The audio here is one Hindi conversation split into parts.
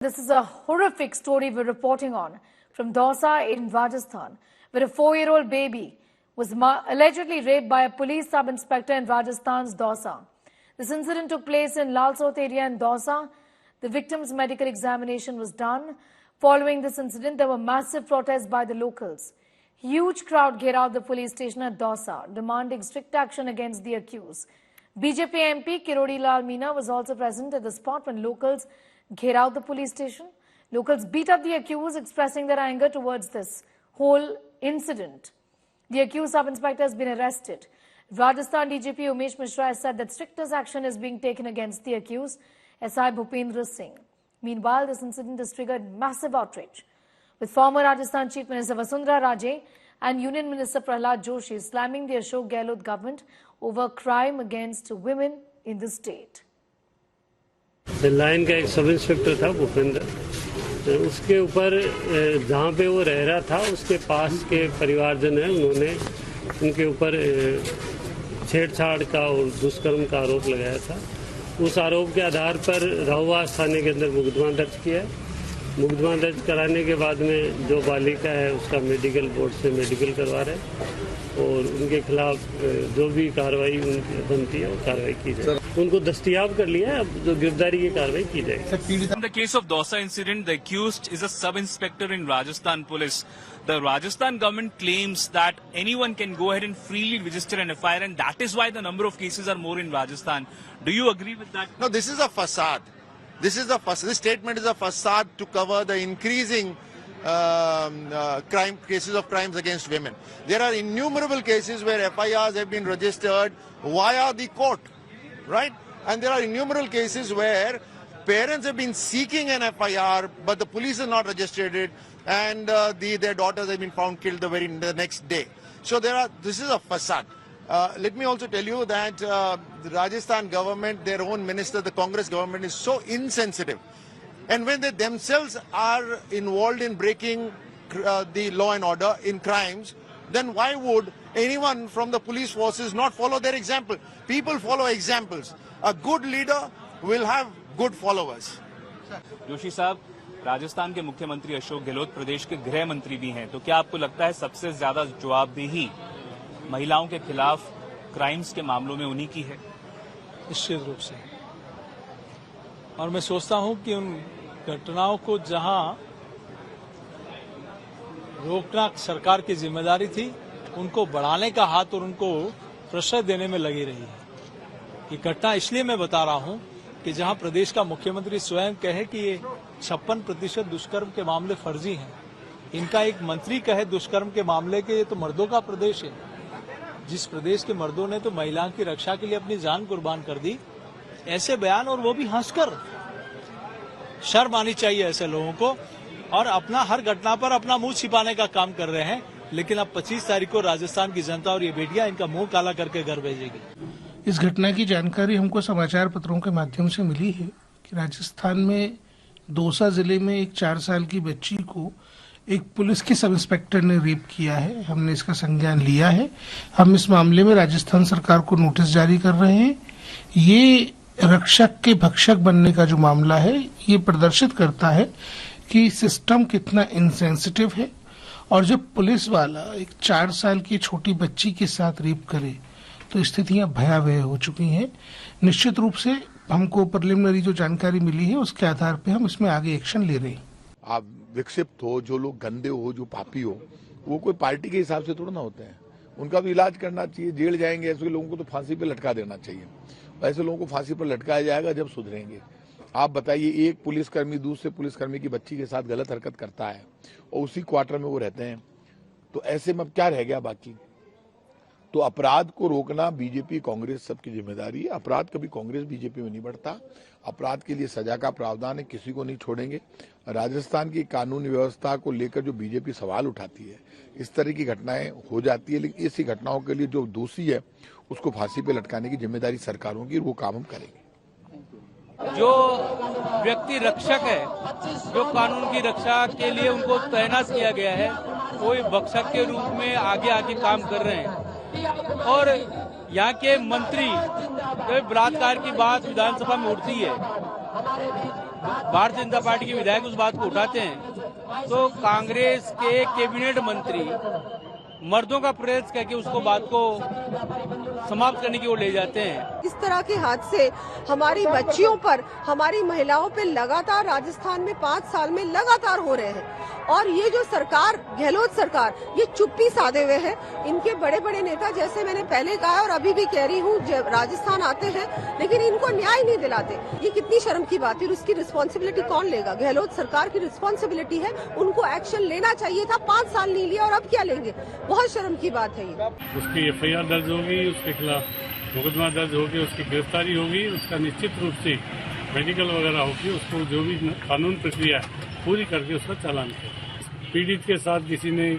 This is a horrific story we're reporting on from Dausa in Rajasthan, where a 4-year-old baby was allegedly raped by a police sub-inspector in Rajasthan's Dausa. This incident took place in Lalsot area in Dausa. The victim's medical examination was done. Following this incident, there were massive protests by the locals. Huge crowd घेर out the police station at Dausa, demanding strict action against the accused. BJP MP Kirodi Lal Meena was also present at the spot when locals घेर out the police station. Locals beat up the accused, expressing their anger towards this whole incident. The accused sub-inspector has been arrested. Rajasthan DGP Umesh Mishra has said that strictest action is being taken against the accused, SI Bhupendra Singh. Meanwhile, this incident has triggered massive outrage, with former Rajasthan Chief Minister Vasundhara Raje and Union Minister Prahlad Joshi slamming the Ashok Gehlot government over crime against women in the state. Line का एक सब इंस्पेक्टर था भूपेंद्र, उसके ऊपर जहाँ पे वो रह रहा था उसके पास के परिवारजन है, उन्होंने उनके ऊपर छेड़छाड़ का और दुष्कर्म का आरोप लगाया था। उस आरोप के आधार पर राहुवास थाने के अंदर मुकदमा दर्ज किया है। मुकदमा दर्ज कराने के बाद में जो बालिका है उसका मेडिकल बोर्ड से मेडिकल करवा रहे हैं और उनके खिलाफ जो भी कार्रवाई बनती है वो कार्रवाई की जाए। उनको दस्तयाब कर लिया है, अब जो गिरफ्तारी की कार्रवाई की जाएगी। In the case of Dausa incident, the accused is a sub-inspector in Rajasthan Police. The Rajasthan government claims that anyone can go ahead and freely register an FIR, and that is why the number of cases are more in Rajasthan. Do you agree with that? No, this is a facade. This statement is a facade to cover the increasing cases of crimes against women. There are innumerable cases where FIRs have been registered via the court, right? And there are innumerable cases where parents have been seeking an FIR, but the police has not registered it, and their daughters have been found killed the next day. So this is a facade. Let me also tell you that the Rajasthan government, their own minister, the Congress government is so insensitive. And when they themselves are involved in breaking the law and order in crimes, then why would anyone from the police forces not follow their example? People follow examples. A good leader will have good followers. Joshi साहब, राजस्थान के मुख्यमंत्री अशोक गहलोत प्रदेश के गृह मंत्री भी हैं, तो क्या आपको लगता है सबसे ज्यादा जवाबदेही महिलाओं के खिलाफ क्राइम्स के मामलों में उन्हीं की है? निश्चित रूप से। और मैं सोचता हूं कि उन घटनाओं को जहां रोकना सरकार की जिम्मेदारी थी, उनको बढ़ाने का हाथ और उनको प्रश्रय देने में लगी रही है। ये घटना इसलिए मैं बता रहा हूं कि जहां प्रदेश का मुख्यमंत्री स्वयं कहे कि ये 56% दुष्कर्म के मामले फर्जी हैं, इनका एक मंत्री कहे दुष्कर्म के मामले के, ये तो मर्दों का प्रदेश है। जिस प्रदेश के मर्दों ने तो महिलाओं की रक्षा के लिए अपनी जान कुर्बान कर दी, ऐसे बयान, और वो भी हंसकर, शर्म आनी चाहिए ऐसे लोगों को। और अपना हर घटना पर अपना मुंह छिपाने का काम कर रहे हैं, लेकिन अब 25 तारीख को राजस्थान की जनता और ये बेटियां इनका मुंह काला करके घर भेजेगी। इस घटना की जानकारी हमको समाचार पत्रों के माध्यम से मिली है कि राजस्थान में दौसा जिले में एक 4 साल की बच्ची को एक पुलिस के सब इंस्पेक्टर ने रेप किया है। हमने इसका संज्ञान लिया है। हम इस मामले में राजस्थान सरकार को नोटिस जारी कर रहे हैं। ये रक्षक के भक्षक बनने का जो मामला है, ये प्रदर्शित करता है कि सिस्टम कितना इनसेंसिटिव है। और जब पुलिस वाला एक 4 साल की छोटी बच्ची के साथ रेप करे तो स्थितियां भयावह हो चुकी हैं। निश्चित रूप से हमको प्रिलिमिनरी जो जानकारी मिली है उसके आधार पे हम इसमें आगे एक्शन ले रहे हैं। आप विक्षिप्त हो, जो लोग गंदे हो, जो पापी हो, वो कोई पार्टी के हिसाब से थोड़ा ना होते हैं। उनका भी इलाज करना चाहिए। जेल जाएंगे ऐसे लोगों को तो फांसी पे लटका देना चाहिए। ऐसे लोगों को फांसी पर लटकाया जाएगा जब सुधरेंगे। आप बताइए, एक पुलिसकर्मी दूसरे पुलिसकर्मी की बच्ची के साथ गलत हरकत करता है और उसी क्वार्टर में वो रहते हैं, तो ऐसे में अब क्या रह गया बाकी? तो अपराध को रोकना बीजेपी कांग्रेस सबकी जिम्मेदारी है। अपराध कभी कांग्रेस बीजेपी में नहीं बढ़ता। अपराध के लिए सजा का प्रावधान है, किसी को नहीं छोड़ेंगे। राजस्थान की कानून व्यवस्था को लेकर जो बीजेपी सवाल उठाती है, इस तरह की घटनाएं हो जाती है, लेकिन ऐसी घटनाओं के लिए जो दोषी है उसको फांसी पे लटकाने की जिम्मेदारी सरकारों की, वो काम हम करेंगे। जो व्यक्ति रक्षक है, जो कानून की रक्षा के लिए उनको तैनात किया गया है, वो भक्षक के रूप में आगे आके काम कर रहे हैं। और यहाँ के मंत्री, जब बलात्कार की बात विधानसभा में उठती है भारतीय जनता पार्टी के विधायक उस बात को उठाते हैं तो कांग्रेस के कैबिनेट मंत्री मर्दों का प्रेस कह के उसको बात को समाप्त करने की ओर ले जाते हैं। इस तरह के हादसे हमारी बच्चियों पर, हमारी महिलाओं पर लगातार राजस्थान में 5 साल में लगातार हो रहे हैं। और ये जो सरकार, गहलोत सरकार, ये चुप्पी साधे हुए है। इनके बड़े बड़े नेता, जैसे मैंने पहले कहा और अभी भी कह रही हूँ, राजस्थान आते हैं लेकिन इनको न्याय नहीं दिलाते। ये कितनी शर्म की बात है। और उसकी रिस्पॉन्सिबिलिटी कौन लेगा? गहलोत सरकार की रिस्पॉन्सिबिलिटी है, उनको एक्शन लेना चाहिए था। 5 साल नहीं लिया और अब क्या लेंगे? बहुत शर्म की बात है ये। उसकी एफआईआर दर्ज होगी, उसके खिलाफ मुकदमा दर्ज होगी, उसकी गिरफ्तारी होगी, उसका निश्चित रूप से मेडिकल वगैरह होगी, उसको जो भी कानून प्रक्रिया है पूरी करके उसका चालान करें। पीड़ित के साथ किसी ने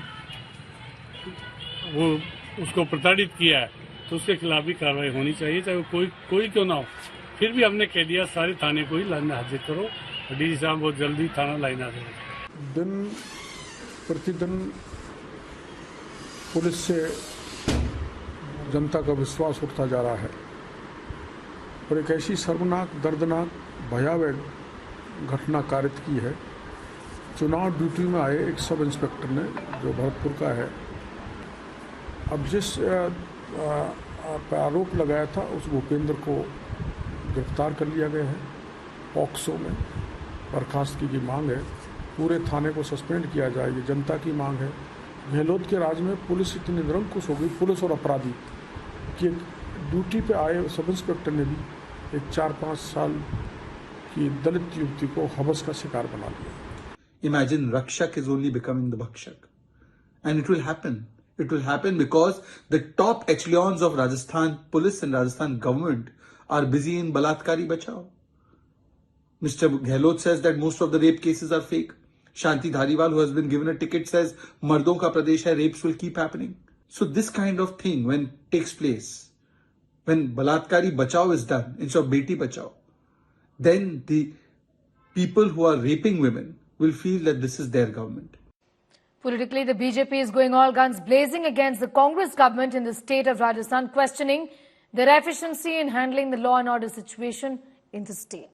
वो उसको प्रताड़ित किया है तो उसके खिलाफ भी कार्रवाई होनी चाहिए, चाहे वो कोई क्यों ना हो। फिर भी हमने कह दिया सारे थाने को ही लाइन हाजिर करो। डीजी साहब बहुत जल्दी थाना लाइन हाजिर करो। दिन प्रतिदिन पुलिस से जनता का विश्वास उठता जा रहा है और एक ऐसी शर्मनाक, दर्दनाक, भयावह घटना कारित की है। चुनाव ड्यूटी में आए एक सब इंस्पेक्टर ने, जो भरतपुर का है, अब जिस पे आरोप लगाया था उस भूपेंद्र को गिरफ्तार कर लिया गया है। पॉक्सो में बर्खास्तगी की मांग है, पूरे थाने को सस्पेंड किया जाए, ये जनता की मांग है। गहलोत के राज में पुलिस इतनी निरंकुश हो गई, पुलिस और अपराधी, कि ड्यूटी पे आए सब इंस्पेक्टर ने भी एक 4-5 साल की दलित युवती को हवस का शिकार बना लिया। Imagine Rakshak is only becoming the Bhakshak. And it will happen. It will happen because the top echelons of Rajasthan police and Rajasthan government are busy in Balatkari Bachao. Mr. Gehlot says that most of the rape cases are fake. Shanti Dhariwal, who has been given a ticket, says Mardon ka Pradesh hai, rapes will keep happening. So this kind of thing, when takes place, when Balatkari Bachao is done instead of Beti Bachao, then the people who are raping women will feel that this is their government. Politically, the BJP is going all guns blazing against the Congress government in the state of Rajasthan, questioning their efficiency in handling the law and order situation in the state.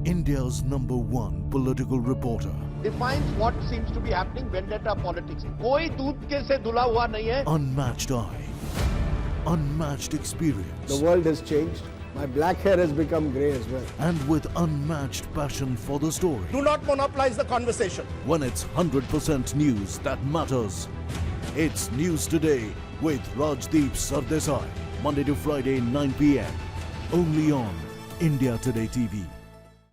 India's #1 political reporter defines what seems to be happening, vendetta politics. कोई दूध के से धुला हुआ नहीं है. Unmatched eye, unmatched experience. The world has changed. My black hair has become grey as well. And with unmatched passion for the story. Do not monopolize the conversation. When it's 100% news that matters. It's News Today with Rajdeep Sardesai. Monday to Friday, 9 p.m. Only on India Today TV.